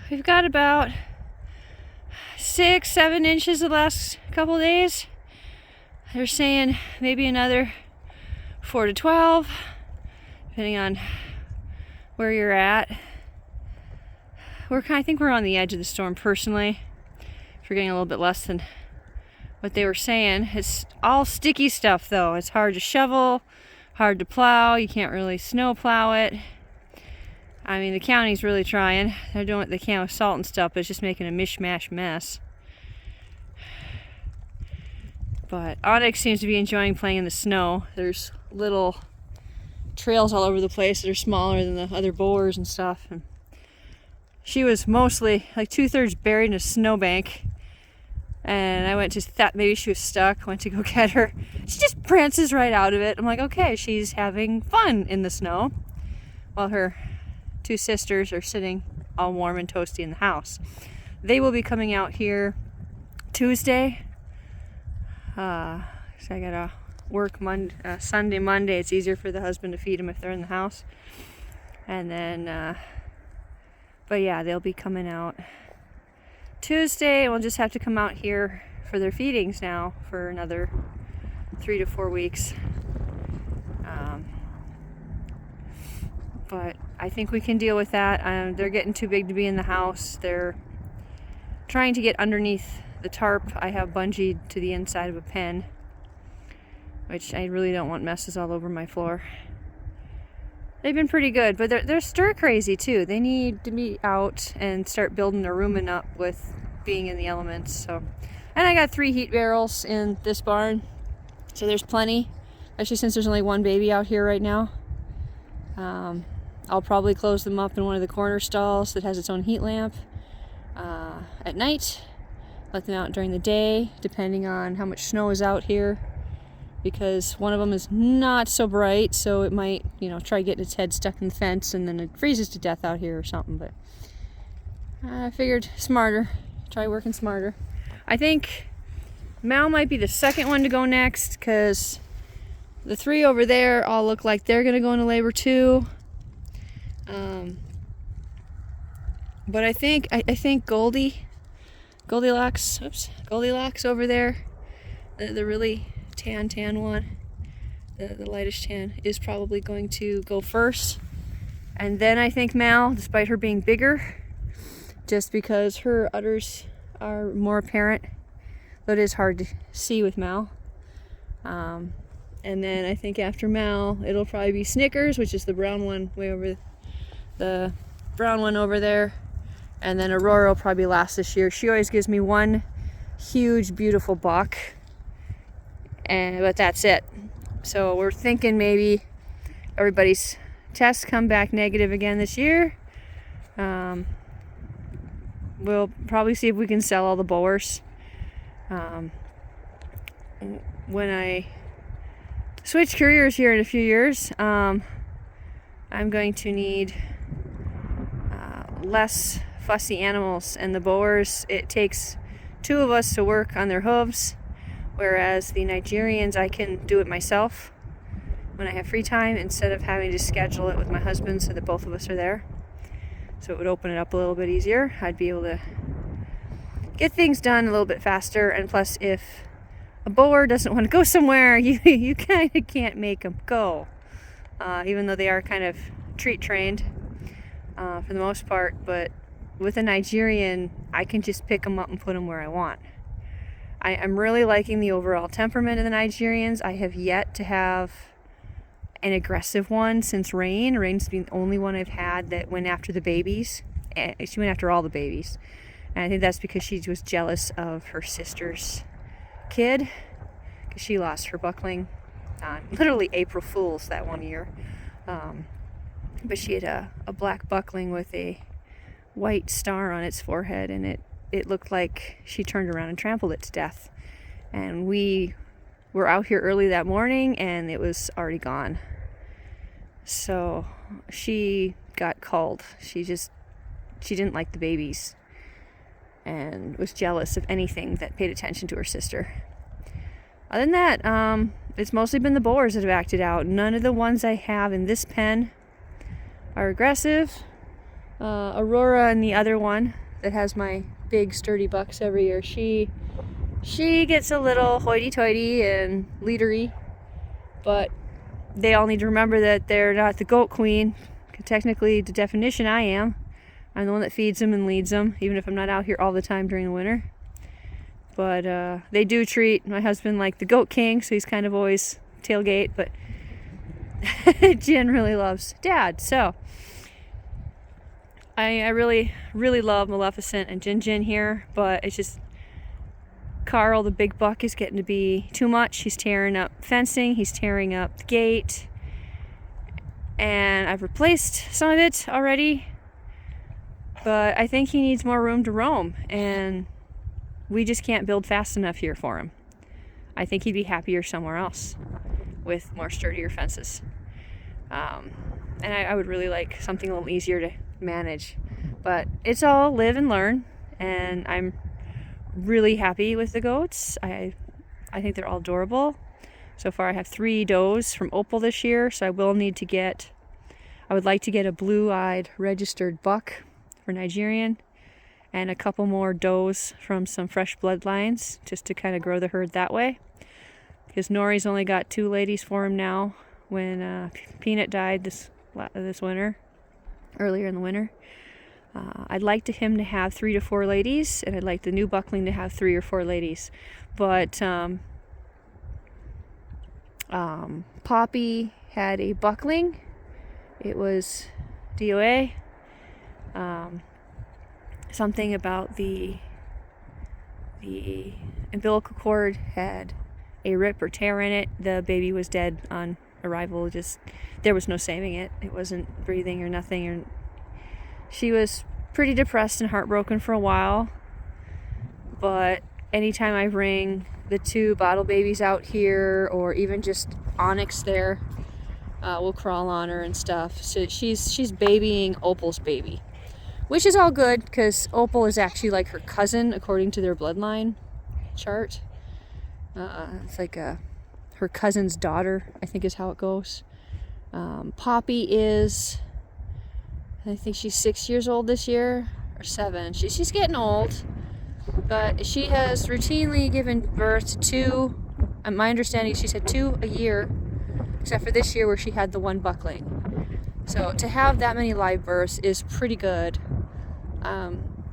we've got about 6-7 inches the last couple of days. They're saying maybe another 4 to 12, depending on where you're at. I think we're on the edge of the storm personally. We're getting a little bit less than what they were saying. It's all sticky stuff though. It's hard to shovel, hard to plow. You can't really snow plow it. I mean, the county's really trying. They're doing what they can with salt and stuff, but it's just making a mishmash mess. But Onyx seems to be enjoying playing in the snow. There's little trails all over the place that are smaller than the other boars and stuff. And she was mostly like 2/3 buried in a snowbank. And I went to thought maybe she was stuck. Went to go get her. She just prances right out of it. I'm like, okay, she's having fun in the snow, while her 2 sisters are sitting all warm and toasty in the house. They will be coming out here Tuesday. So I gotta work Sunday, Monday. It's easier for the husband to feed them if they're in the house. And then, but yeah, they'll be coming out Tuesday, and we'll just have to come out here for their feedings now for another 3 to 4 weeks. But I think we can deal with that. They're getting too big to be in the house. They're trying to get underneath the tarp. I have bungeed to the inside of a pen, which I really don't want messes all over my floor. They've been pretty good, but they're stir crazy too. They need to be out and start building their rumen up with being in the elements. So, and I got 3 heat barrels in this barn, so there's plenty, especially since there's only 1 baby out here right now. I'll probably close them up in one of the corner stalls that has its own heat lamp at night. Let them out during the day, depending on how much snow is out here, because one of them is not so bright, so it might, try getting its head stuck in the fence and then it freezes to death out here or something. But I figured try working smarter. I think Mal might be the second one to go next, because the 3 over there all look like they're gonna go into labor too. But I think Goldilocks over there, the really tan one, the lightest tan, is probably going to go first. And then I think Mal, despite her being bigger, just because her udders are more apparent, but it is hard to see with Mal. And then I think after Mal, it'll probably be Snickers, which is the brown one over there. And then Aurora will probably last this year. She always gives me one huge, beautiful buck, but that's it. So we're thinking maybe everybody's tests come back negative again this year. We'll probably see if we can sell all the boars. When I switch careers here in a few years, I'm going to need less fussy animals, and the boars, it takes 2 of us to work on their hooves, whereas the Nigerians, I can do it myself when I have free time, instead of having to schedule it with my husband so that both of us are there. So it would open it up a little bit easier. I'd be able to get things done a little bit faster, and plus if a boar doesn't want to go somewhere, you kind of can't make them go, even though they are kind of treat trained for the most part. But with a Nigerian, I can just pick them up and put them where I want. I'm really liking the overall temperament of the Nigerians. I have yet to have an aggressive one since Rain. Rain's been the only one I've had that went after the babies. She went after all the babies. And I think that's because she was jealous of her sister's kid, because she lost her buckling on literally April Fool's that one year. But she had a black buckling with a white star on its forehead, and it looked like she turned around and trampled it to death. And we were out here early that morning and it was already gone. So she got culled. She didn't like the babies and was jealous of anything that paid attention to her sister. Other than that, it's mostly been the boars that have acted out. None of the ones I have in this pen are aggressive. Aurora, and the other one that has my big sturdy bucks every year, she gets a little hoity-toity and leadery, but they all need to remember that they're not the goat queen. Technically, the definition, I am. I'm the one that feeds them and leads them, even if I'm not out here all the time during the winter. But they do treat my husband like the goat king, so he's kind of always tailgate, but Jen really loves Dad. So I really, really love Maleficent and Jin here, but it's just Carl, the big buck, is getting to be too much. He's tearing up fencing, he's tearing up the gate, and I've replaced some of it already, but I think he needs more room to roam, and we just can't build fast enough here for him. I think he'd be happier somewhere else with more sturdier fences. And I would really like something a little easier to manage. But it's all live and learn, and I'm really happy with the goats. I think they're all adorable. So far I have 3 does from Opal this year, so I would like to get a blue-eyed registered buck for Nigerian, and a couple more does from some fresh bloodlines, just to kind of grow the herd that way. Because Nori's only got 2 ladies for him now. When Peanut died this winter, earlier in the winter, I'd like him to have 3 to 4 ladies, and I'd like the new buckling to have 3 or 4 ladies. But Poppy had a buckling. It was DOA. Something about the umbilical cord had a rip or tear in it. The baby was dead on arrival. There was no saving it. It wasn't breathing or nothing. She was pretty depressed and heartbroken for a while. But anytime I bring the 2 bottle babies out here, or even just Onyx there, will crawl on her and stuff. So she's babying Opal's baby, which is all good, because Opal is actually like her cousin according to their bloodline chart. It's like her cousin's daughter, I think is how it goes. Poppy is, I think she's 6 years old this year, or 7. She's getting old, but she has routinely given birth to 2. My understanding, she's had 2 a year, except for this year where she had the 1 buckling. So to have that many live births is pretty good.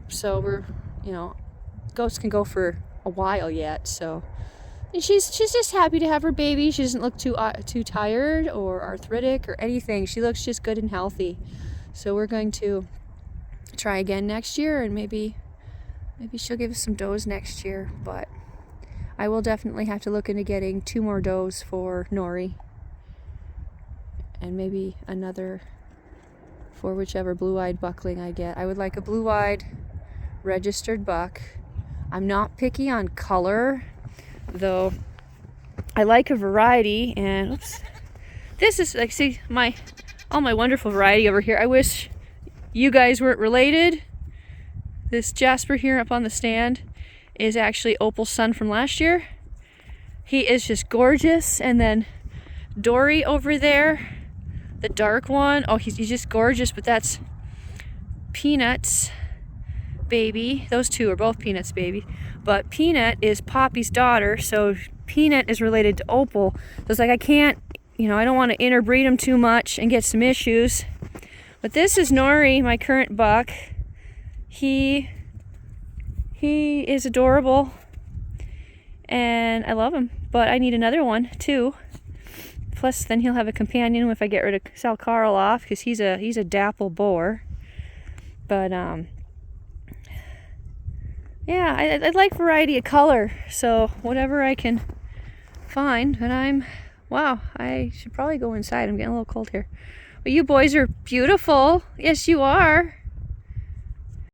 So we're, goats can go for a while yet. So, and she's just happy to have her baby. She doesn't look too tired or arthritic or anything. She looks just good and healthy. So we're going to try again next year, and maybe she'll give us some does next year. But I will definitely have to look into getting 2 more does for Nori, and maybe another for whichever blue-eyed buckling I get. I would like a blue-eyed registered buck. I'm not picky on color, though I like a variety. And oops, this is like, see, all my wonderful variety over here. I wish you guys weren't related. This Jasper here up on the stand is actually Opal's son from last year. He is just gorgeous. And then Dory over there, the dark one, oh, he's just gorgeous. But that's Peanut's baby. Those 2 are both Peanut's baby. But Peanut is Poppy's daughter, so Peanut is related to Opal. So it's like I can't, I don't want to interbreed them too much and get some issues. But this is Nori, my current buck. He is adorable, and I love him. But I need another one too. Plus, then he'll have a companion if I get rid of sell Carl off, because he's a dapple boar. But yeah, I like variety of color, so whatever I can find. And wow, I should probably go inside. I'm getting a little cold here. But you boys are beautiful. Yes, you are.